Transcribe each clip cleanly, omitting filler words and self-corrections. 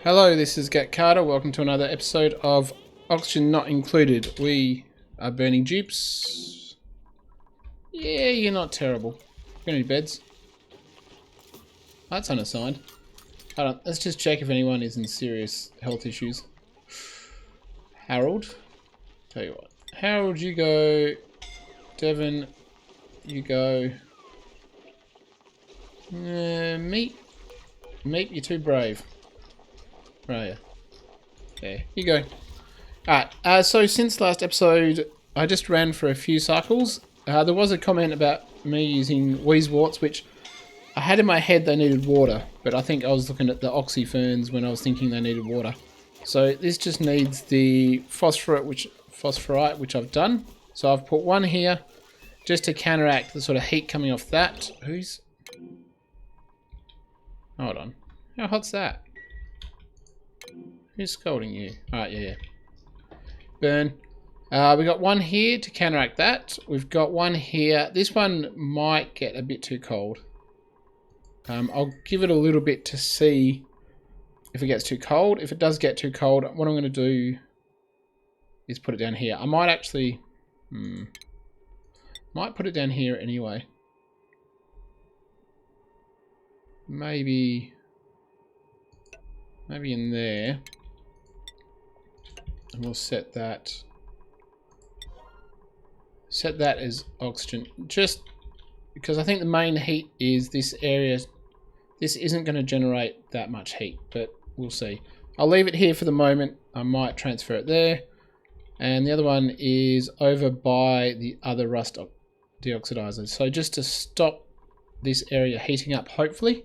Hello, this is Get Carter. Welcome to another episode of Oxygen Not Included. We are burning dupes. Yeah, you're not terrible. Got any beds? That's unassigned. Hold on, let's just check if anyone is in serious health issues. Harold? Tell you what. Harold, you go. Devon, you go. Meat, you're too brave. Where are you? There, you go. Alright, so since last episode, I just ran for a few cycles. There was a comment about me using Wheezeworts, which I had in my head they needed water, but I think I was looking at the oxy ferns when I was thinking they needed water. So this just needs the phosphorite, which I've done. So I've put one here, just to counteract the sort of heat coming off that. Hold on. How hot's that? Who's scolding you? Alright, yeah. Burn. We got one here to counteract that. We've got one here. This one might get a bit too cold. I'll give it a little bit to see if it gets too cold. If it does get too cold, what I'm going to do is put it down here. I might actually... might put it down here anyway. Maybe in there. And we'll set that as oxygen, just because I think the main heat is this area. This isn't going to generate that much heat, but we'll see. I'll leave it here for the moment. I might transfer it there, and the other one is over by the other rust deoxidizer. So just to stop this area heating up, hopefully,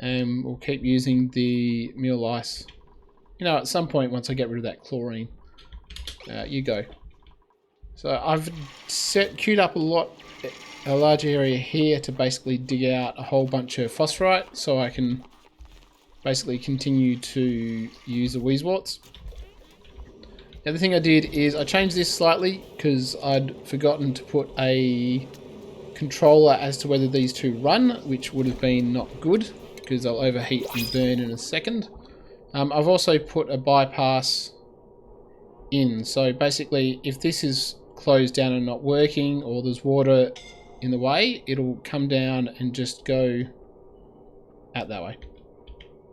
and we'll keep using the meal ice. You know, at some point, once I get rid of that chlorine, you go. So I've queued up a large area here to basically dig out a whole bunch of phosphorite, so I can basically continue to use the Wheezeworts. The other thing I did is I changed this slightly because I'd forgotten to put a controller as to whether these two run, which would have been not good because they'll overheat and burn in a second. I've also put a bypass in, so basically if this is closed down and not working, or there's water in the way, it'll come down and just go out that way.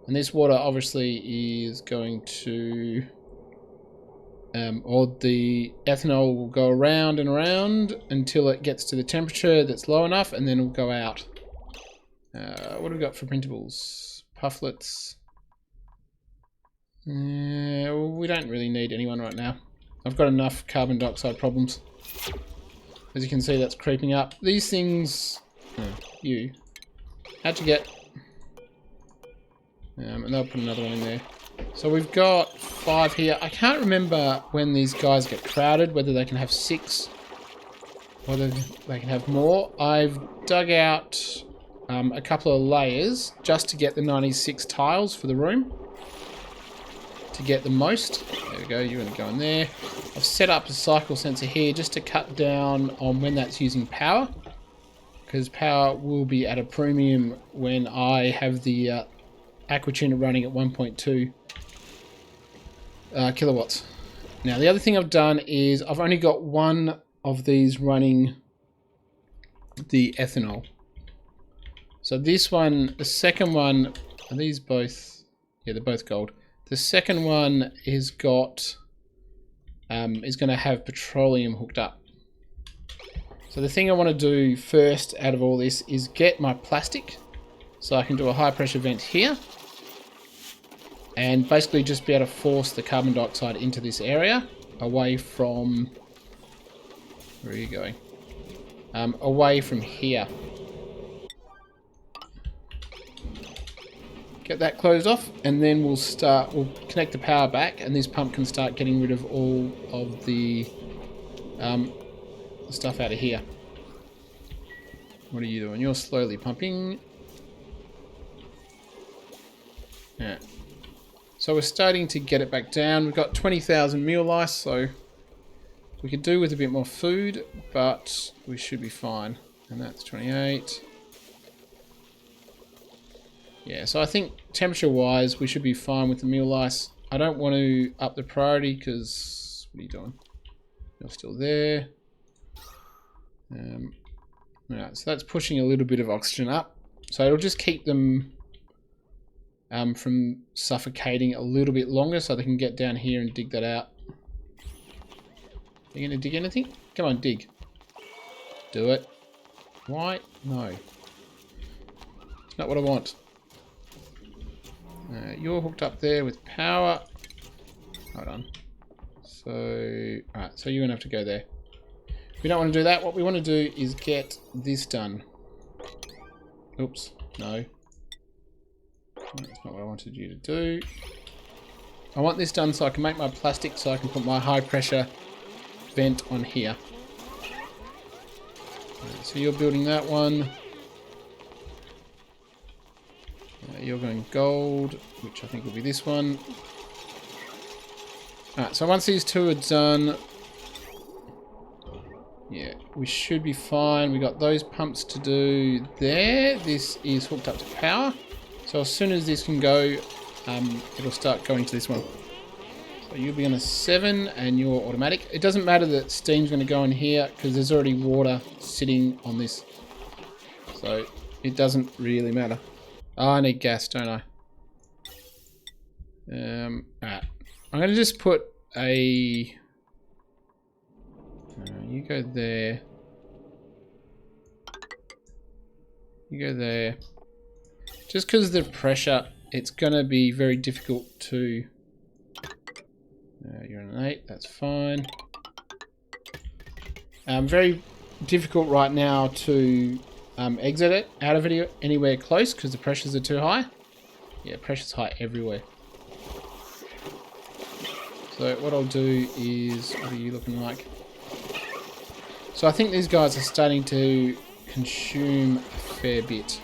And this water obviously is going to, or the ethanol will go around and around until it gets to the temperature that's low enough, and then it'll go out. What have we got for printables? Pufflets. We don't really need anyone right now. I've got enough carbon dioxide problems. As you can see, that's creeping up. These things... you. How'd you get... and they'll put another one in there. So we've got 5 here. I can't remember when these guys get crowded, whether they can have 6, whether they can have more. I've dug out a couple of layers just to get the 96 tiles for the room. To get the most. There we go, you're going to go in there. I've set up a cycle sensor here just to cut down on when that's using power, because power will be at a premium when I have the aquatuner running at 1.2 kilowatts. Now the other thing I've done is I've only got one of these running the ethanol. So this one, the second one, are these both? Yeah, they're both gold. The second one is got is going to have petroleum hooked up. So the thing I want to do first out of all this is get my plastic, so I can do a high pressure vent here, and basically just be able to force the carbon dioxide into this area away from. Where are you going? Away from here. Get that closed off, and then we'll connect the power back, and this pump can start getting rid of all of the stuff out of here. What are you doing? You're slowly pumping. Yeah. So we're starting to get it back down. We've got 20,000 meal ice, so we could do with a bit more food, but we should be fine. And that's 28. Yeah, so I think temperature-wise, we should be fine with the meal ice. I don't want to up the priority because... What are you doing? You're still there. Alright, so that's pushing a little bit of oxygen up. So it'll just keep them from suffocating a little bit longer so they can get down here and dig that out. Are you going to dig anything? Come on, dig. Do it. Why? No. It's not what I want. You're hooked up there with power. Hold on. So, alright, so you're going to have to go there. We don't want to do that. What we want to do is get this done. Oops, no. That's not what I wanted you to do. I want this done so I can make my plastic, so I can put my high pressure vent on here. Right, so you're building that one. You're going gold, which I think will be this one. Alright, so once these two are done, yeah, we should be fine. We got those pumps to do there. This is hooked up to power. So as soon as this can go, it'll start going to this one. So you'll be on a 7 and you're automatic. It doesn't matter that steam's going to go in here because there's already water sitting on this. So it doesn't really matter. Oh, I need gas, don't I? Alright. I'm going to just put a... you go there. You go there. Just because of the pressure, it's going to be very difficult to... you're on an 8, that's fine. Very difficult right now to exit it out of it anywhere close because the pressures are too high. Yeah, pressure's high everywhere. So what I'll do is... What are you looking like? So I think these guys are starting to consume a fair bit.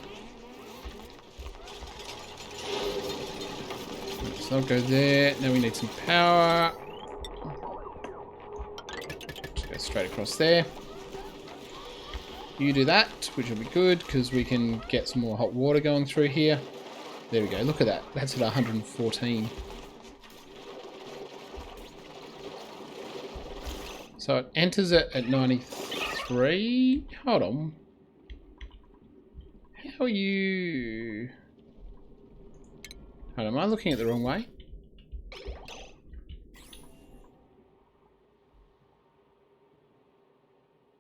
So I'll go there. Now we need some power. Just go straight across there. You do that, which will be good because we can get some more hot water going through here. There we go. Look at that. That's at 114. So it enters it at 93. Hold on. How are you... Hold on, am I looking at the wrong way?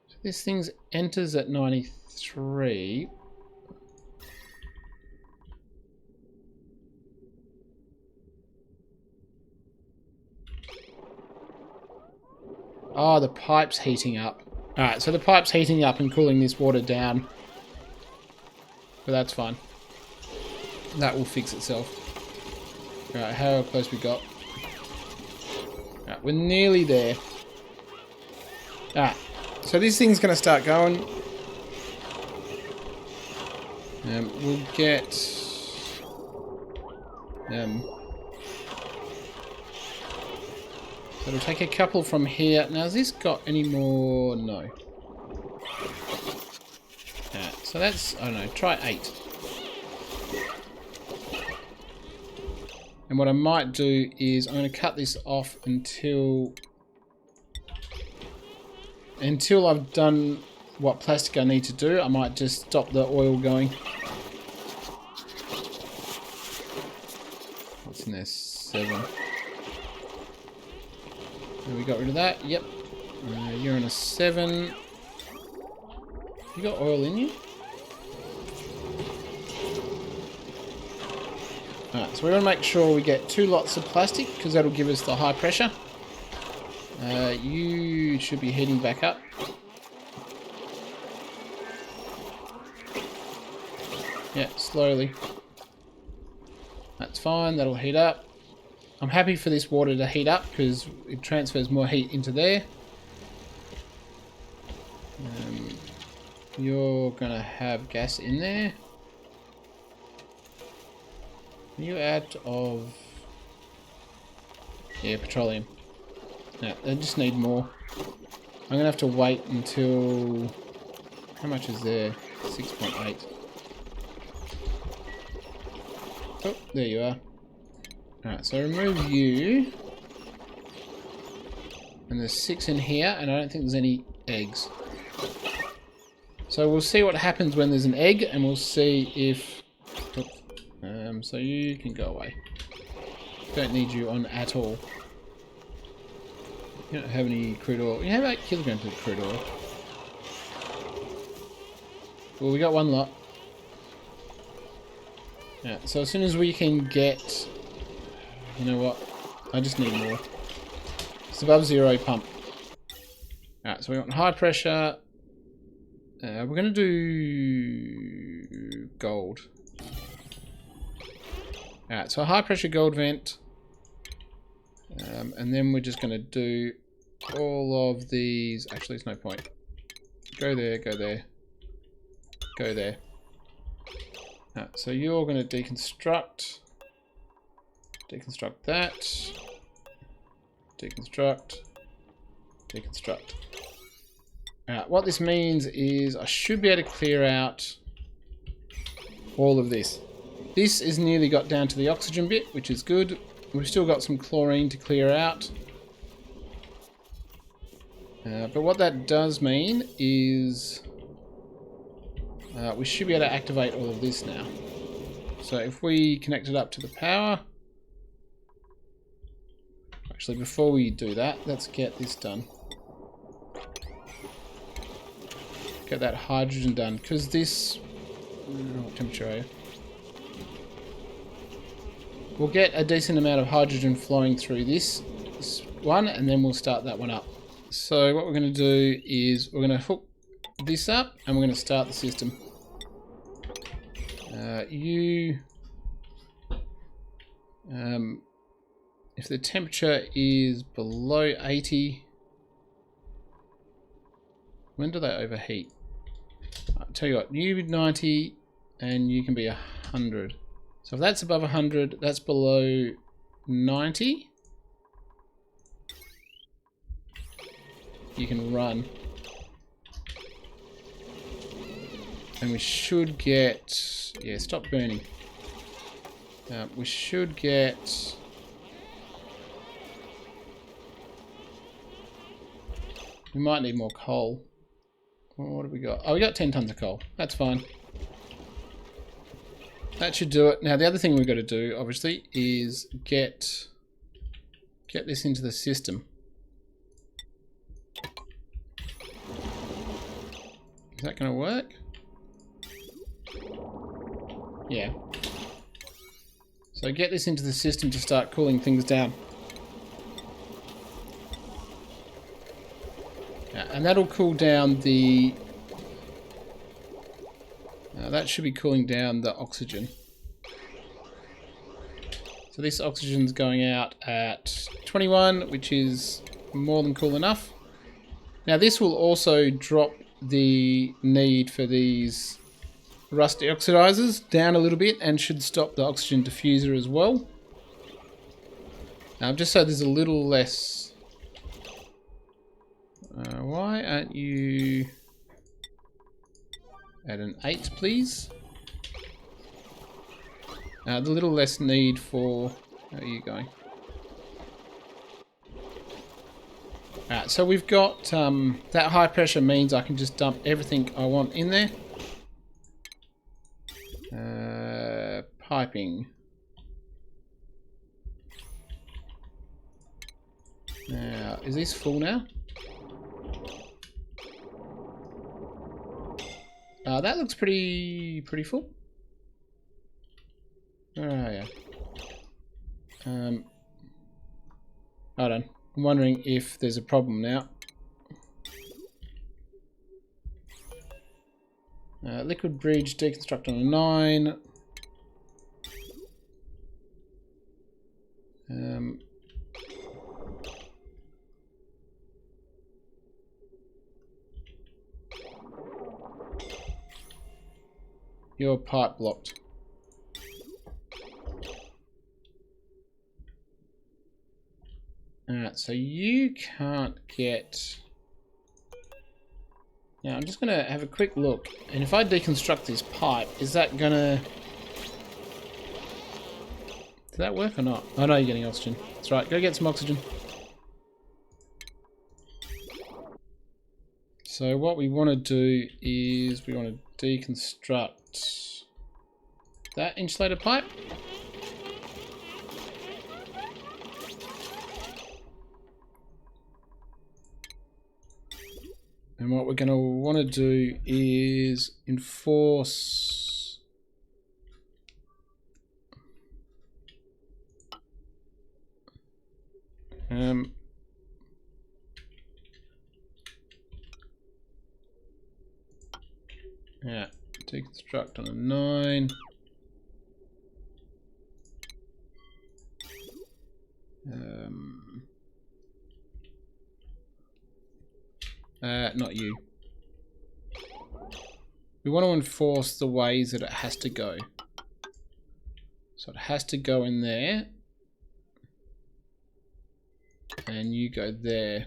So this thing enters at 93. Oh, the pipe's heating up. Alright, so the pipe's heating up and cooling this water down. But that's fine. That will fix itself. Alright, how close we got? Alright, we're nearly there. Alright, so this thing's going to start going. We'll get... So it'll take a couple from here. Now, has this got any more? No. Alright, so that's... I don't know, try 8. And what I might do is I'm going to cut this off until I've done what plastic I need to do. I might just stop the oil going. What's in there? 7. And we got rid of that. Yep. You're on a 7. You got oil in you? Alright, so we want to make sure we get 2 lots of plastic because that'll give us the high pressure. You should be heating back up. Yeah, slowly. That's fine, that'll heat up. I'm happy for this water to heat up because it transfers more heat into there. You're gonna have gas in there. Are you out of... Yeah, petroleum. No, I just need more. I'm gonna have to wait until... How much is there? 6.8. Oh, there you are. Alright, so remove you. And there's 6 in here, and I don't think there's any eggs. So we'll see what happens when there's an egg, and we'll see if... so you can go away. Don't need you on at all. You don't have any crude oil. You have 8 kilograms of crude oil. Well, we got 1 lot. Yeah, so as soon as we can get... You know what? I just need more. It's above 0 pump. Alright, so we want high pressure. We're going to do gold. Alright, so a high pressure gold vent. And then we're just going to do all of these. Actually, there's no point. Go there, go there. Go there. Alright, so you're going to deconstruct. Deconstruct that. Deconstruct. Deconstruct. What this means is I should be able to clear out all of this. This is nearly got down to the oxygen bit, which is good. We've still got some chlorine to clear out. But what that does mean is we should be able to activate all of this now. So if we connect it up to the power... Actually, before we do that, let's get this done. Get that hydrogen done, because this... What temperature are you? We'll get a decent amount of hydrogen flowing through this one, and then we'll start that one up. So what we're going to do is we're going to hook this up, and we're going to start the system. If the temperature is below 80, when do they overheat? I'll tell you what, you 90 and you can be 100. So if that's above 100, that's below 90. You can run. And we should get... Yeah, stop burning. We should get... We might need more coal. What have we got? Oh, we got 10 tons of coal. That's fine. That should do it. Now, the other thing we've got to do, obviously, is get this into the system. Is that going to work? Yeah. So get this into the system to start cooling things down. And that'll cool down the... that should be cooling down the oxygen. So this oxygen's going out at 21, which is more than cool enough. Now this will also drop the need for these rust deoxidizers down a little bit and should stop the oxygen diffuser as well. Just so there's a little less... why aren't you at an 8, please? The little less need for... How are you going? Alright, so we've got... that high pressure means I can just dump everything I want in there. Piping. Now, is this full now? That looks pretty full. Oh yeah. Hold on. I'm wondering if there's a problem now. Liquid bridge deconstruct on a 9. Your pipe blocked. Alright, so you can't get... Now I'm just going to have a quick look, and if I deconstruct this pipe, is that going to... Did that work or not? Oh no, you're getting oxygen. That's right, go get some oxygen. So what we want to do is we want to deconstruct that insulator pipe. And what we're going to want to do is enforce yeah, deconstruct on a 9. Not you. We want to enforce the ways that it has to go. So it has to go in there. And you go there.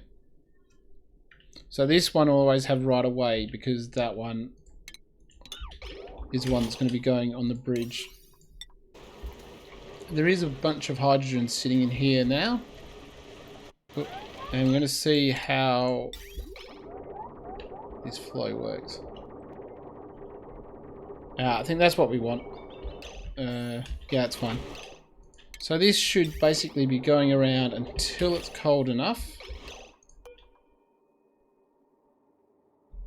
So this one will always have right away because that one is the one that's going to be going on the bridge. There is a bunch of hydrogen sitting in here now. And we're going to see how this flow works. I think that's what we want. Yeah, it's fine. So this should basically be going around until it's cold enough.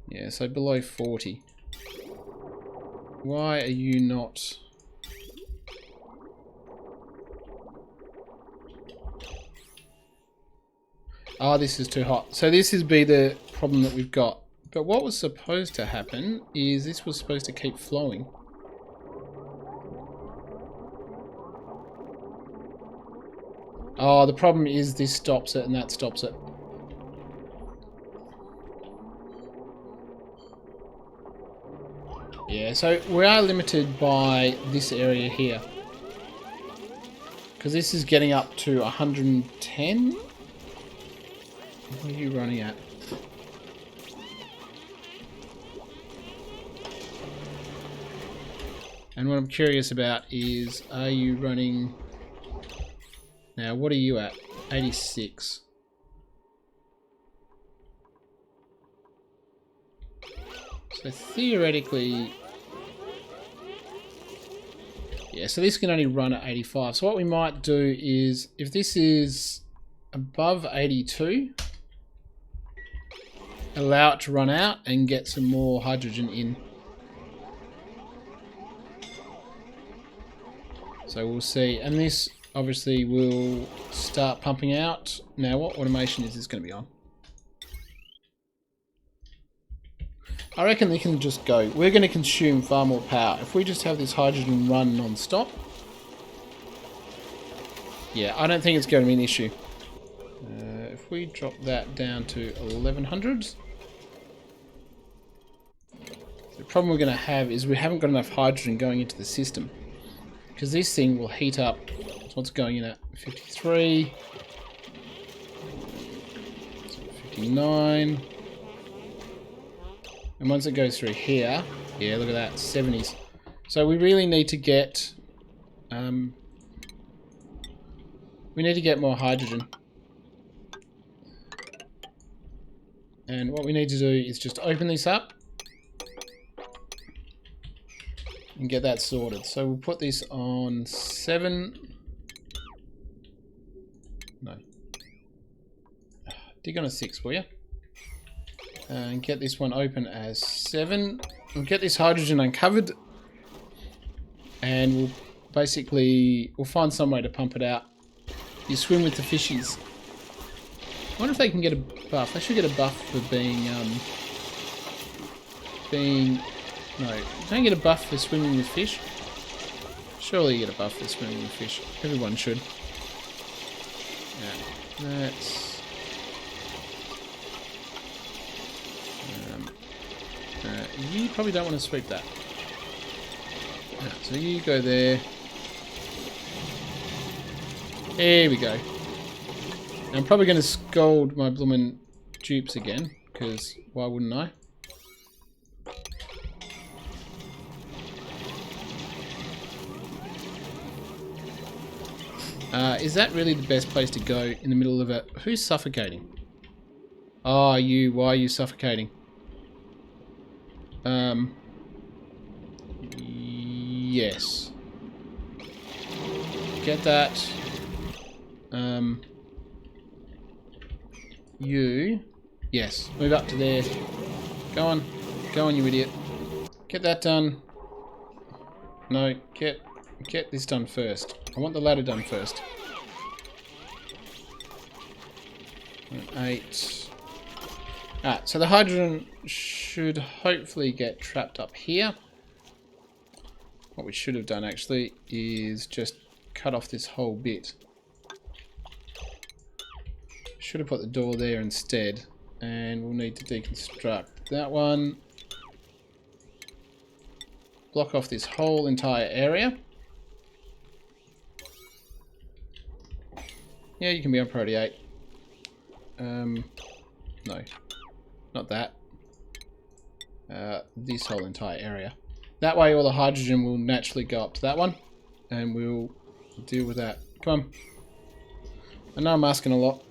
Yeah, so below 40. Why are you not... Ah, this is too hot. So this is be the problem that we've got. But what was supposed to happen is this was supposed to keep flowing. Oh, the problem is this stops it and that stops it. Yeah, so we are limited by this area here. Because this is getting up to 110. What are you running at? And what I'm curious about is, are you running... Now, what are you at? 86. So theoretically... Yeah, so this can only run at 85. So what we might do is, if this is above 82, allow it to run out and get some more hydrogen in. So we'll see. And this obviously will start pumping out. Now, what automation is this going to be on? I reckon they can just go. We're going to consume far more power. If we just have this hydrogen run non-stop. Yeah, I don't think it's going to be an issue. If we drop that down to 1100. The problem we're going to have is we haven't got enough hydrogen going into the system. Because this thing will heat up. So what's going in at 53, 59, and once it goes through here, yeah, look at that, 70s. So we really need to get, we need to get more hydrogen. And what we need to do is just open this up and get that sorted. So we'll put this on 7. No. Dig on a 6, will you? And get this one open as 7. And get this hydrogen uncovered. And we'll basically, we'll find some way to pump it out. You swim with the fishies. I wonder if they can get a buff. They should get a buff for no, don't get a buff for swimming with fish. Surely you get a buff for swimming with fish. Everyone should. Yeah, that's... you probably don't want to sweep that. Yeah, so you go there. There we go. I'm probably going to scold my bloomin' dupes again, because why wouldn't I? Is that really the best place to go in the middle of it? Who's suffocating? Oh, you. Why are you suffocating? Yes. Get that. You. Yes. Move up to there. Go on. Go on, you idiot. Get that done. No, get this done first. I want the ladder done first. 8. Alright, so the hydrogen should hopefully get trapped up here. What we should have done actually is just cut off this whole bit. Should have put the door there instead. And we'll need to deconstruct that one. Block off this whole entire area. Yeah, you can be on priority 8. No. Not that. This whole entire area. That way all the hydrogen will naturally go up to that one. And we'll deal with that. Come on. I know I'm asking a lot.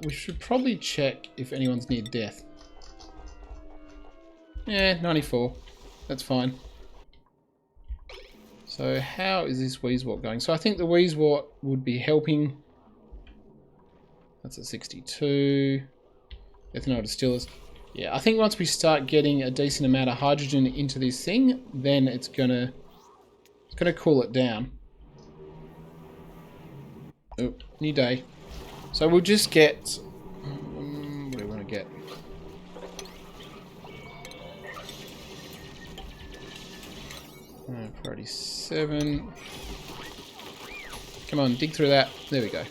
We should probably check if anyone's near death. Yeah, 94. That's fine. So how is this Wheezewort going? So I think the Wheezewort would be helping. That's at 62. Ethanol distillers. Yeah, I think once we start getting a decent amount of hydrogen into this thing, then it's gonna cool it down. Oh, new day. So we'll just get... what do we want to get? Priority 7. Come on, dig through that. There we go.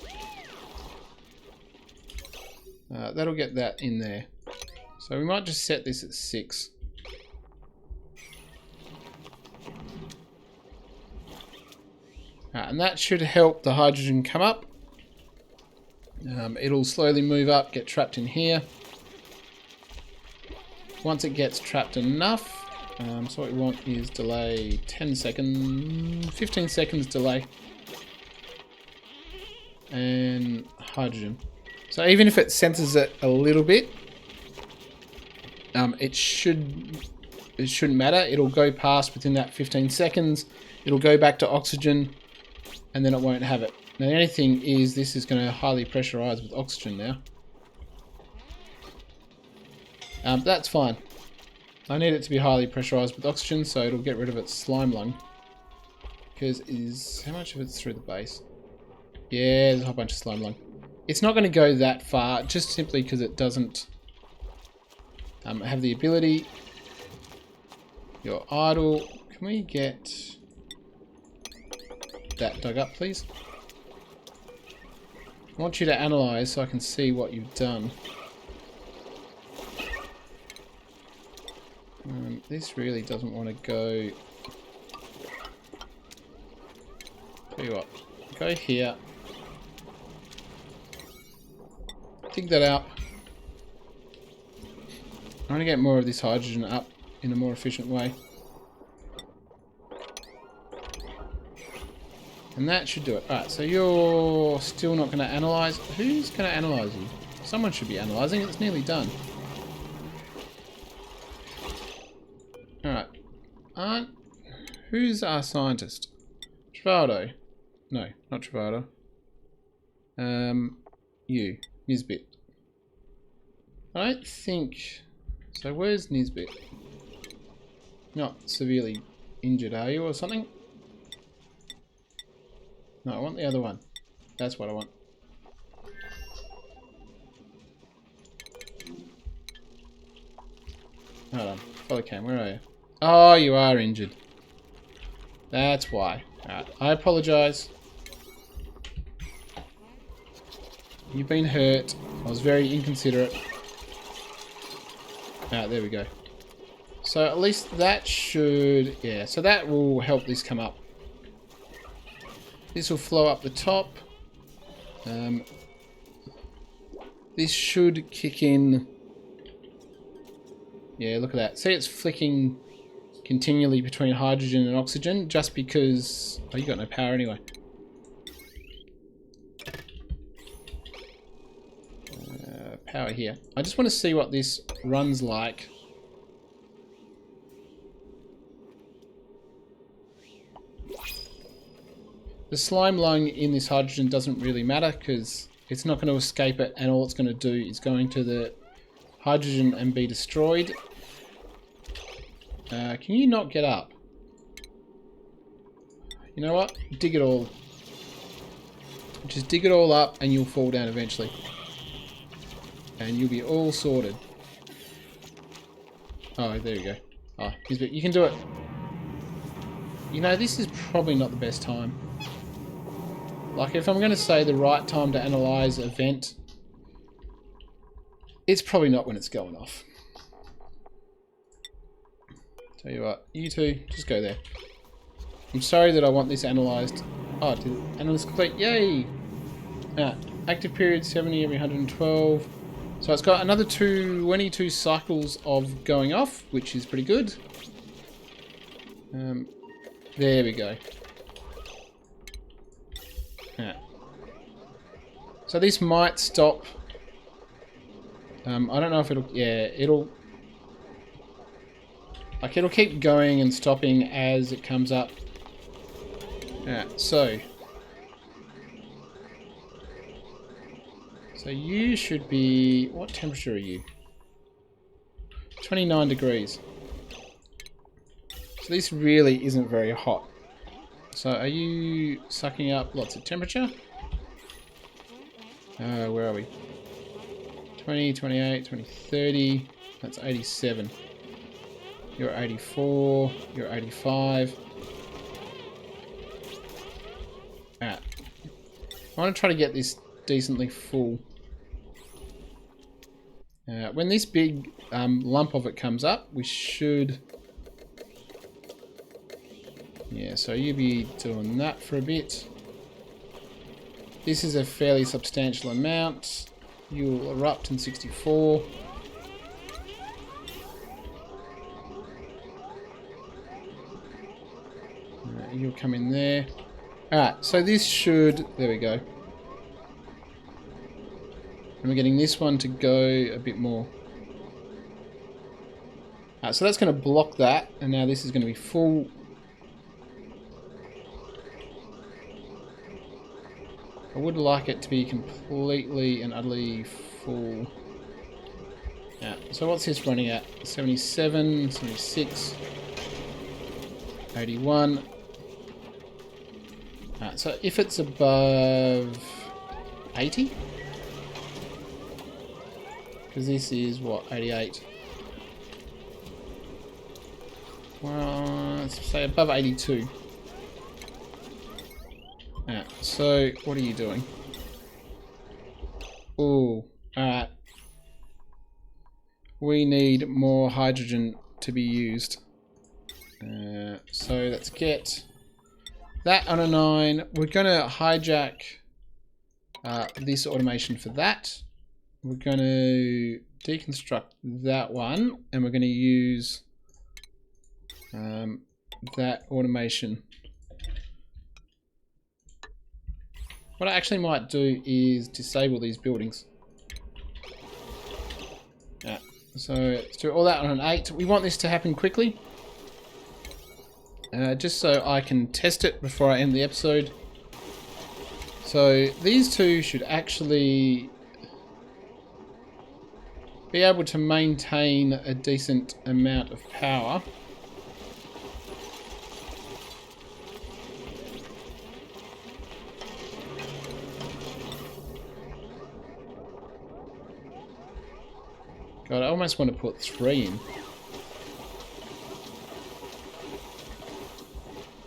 That'll get that in there. So we might just set this at 6. And that should help the hydrogen come up. It'll slowly move up, get trapped in here. Once it gets trapped enough, so what we want is delay 10 seconds, 15 seconds delay. And hydrogen. So even if it senses it a little bit, it shouldn't matter. It'll go past within that 15 seconds. It'll go back to oxygen, and then it won't have it. Now the only thing is this is going to highly pressurize with oxygen now. That's fine. I need it to be highly pressurized with oxygen, so it'll get rid of its slime lung. Because how much of it's through the base? Yeah, there's a whole bunch of slime lung. It's not going to go that far, just simply because it doesn't have the ability. You're idle. Can we get that dug up, please? I want you to analyze so I can see what you've done. This really doesn't want to go... Tell you what, go here. Dig that out. I want to get more of this hydrogen up in a more efficient way. And that should do it. Alright, so you're still not going to analyze. Who's going to analyze you? Someone should be analyzing. It's nearly done. Alright. Who's our scientist? Travado. No, not Travado. You. Nisbet. I don't think... So where's Nisbet? Not severely injured, are you, or something? No, I want the other one. That's what I want. Hold on. Follow cam, where are you? Oh, you are injured. That's why. Alright, I apologise. You've been hurt. I was very inconsiderate. Alright, there we go. So at least that should... Yeah, so that will help this come up. This will flow up the top. This should kick in... Yeah, look at that. See, it's flicking continually between hydrogen and oxygen just because... Oh, you got no power anyway. power here. I just want to see what this runs like. The slime lung in this hydrogen doesn't really matter because it's not going to escape it, and all it's going to do is go into the hydrogen and be destroyed. Can you not get up? You know what? Dig it all. Just dig it all up and you'll fall down eventually. And you'll be all sorted. Oh, there you go. Oh, you can do it. You know, this is probably not the best time. Like, if I'm going to say the right time to analyze a vent, it's probably not when it's going off. Tell you what, you two, just go there. I'm sorry that I want this analysed. Oh, did analysis complete? Yay! Active period 70 every 112. So it's got another 22 cycles of going off, which is pretty good. There we go. So this might stop. I don't know if it'll. Yeah, it'll keep going and stopping as it comes up. So you should be. What temperature are you? 29 degrees. So this really isn't very hot. So are you sucking up lots of temperature? Where are we? 20, 28, 20, 30. That's 87. You're 84. You're 85. I want to try to get this decently full. When this big lump of it comes up, we should... Yeah, so you'll be doing that for a bit. This is a fairly substantial amount. You'll erupt in 64. You'll come in there. Alright, so this should... There we go. And we're getting this one to go a bit more. So that's going to block that, and now this is going to be full. I would like it to be completely and utterly full. So what's this running at? 77, 76, 81. So if it's above 80, because this is what, 88. Well, let's say above 82. So what are you doing? Oh, alright. We need more hydrogen to be used. So let's get that on a 9. We're going to hijack this automation for that. We're going to deconstruct that one, and we're going to use that automation. What I actually might do is disable these buildings. So let's do all that on an 8. We want this to happen quickly. Just so I can test it before I end the episode. So these two should actually be able to maintain a decent amount of power. God, I almost want to put 3 in.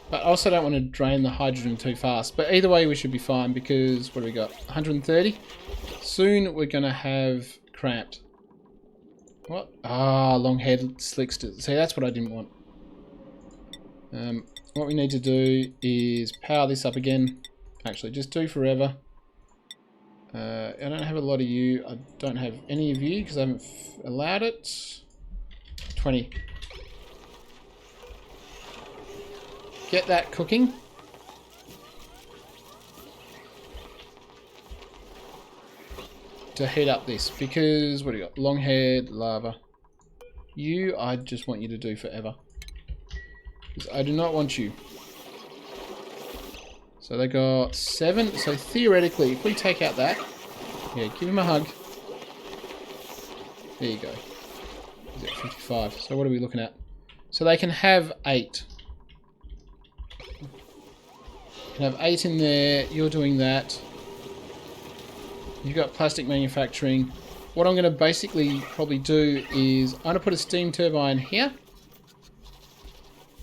But I also don't want to drain the hydrogen too fast. But either way, we should be fine because, what do we got? 130? Soon we're going to have cramped. What? Ah, long head slicksters. See, that's what I didn't want. What we need to do is power this up again. Actually, just do forever. I don't have a lot of you. I don't have any of you because I haven't allowed it. 20. Get that cooking. to heat up this, because what do you got? Long-haired lava. You, I just want you to do forever. Because I do not want you. So they got 7. So theoretically, if we take out that, yeah, give him a hug. There you go. He's at 55. So what are we looking at? So they can have 8. Can have 8 in there. You're doing that. You've got plastic manufacturing. What I'm going to basically probably do is I'm going to put a steam turbine here.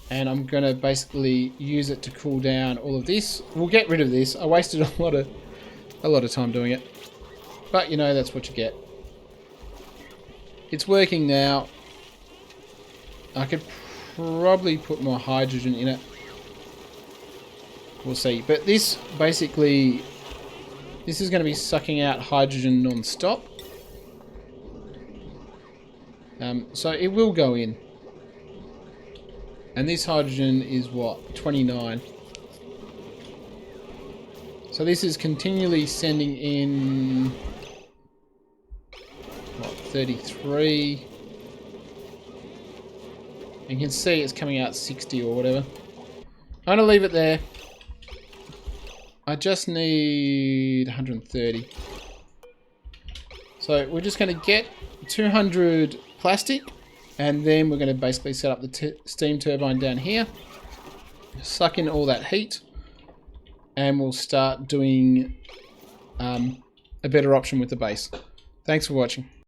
And I'm going to basically use it to cool down all of this. We'll get rid of this. I wasted a lot of time doing it. But you know, that's what you get. It's working now. I could probably put more hydrogen in it. We'll see. But this basically, this is going to be sucking out hydrogen non-stop. So it will go in. And this hydrogen is what? 29. So this is continually sending in what, 33. You can see it's coming out 60 or whatever. I'm going to leave it there. I just need 130. So we're just going to get 200 plastic, and then we're going to basically set up the steam turbine down here, suck in all that heat, and we'll start doing a better option with the base. Thanks for watching.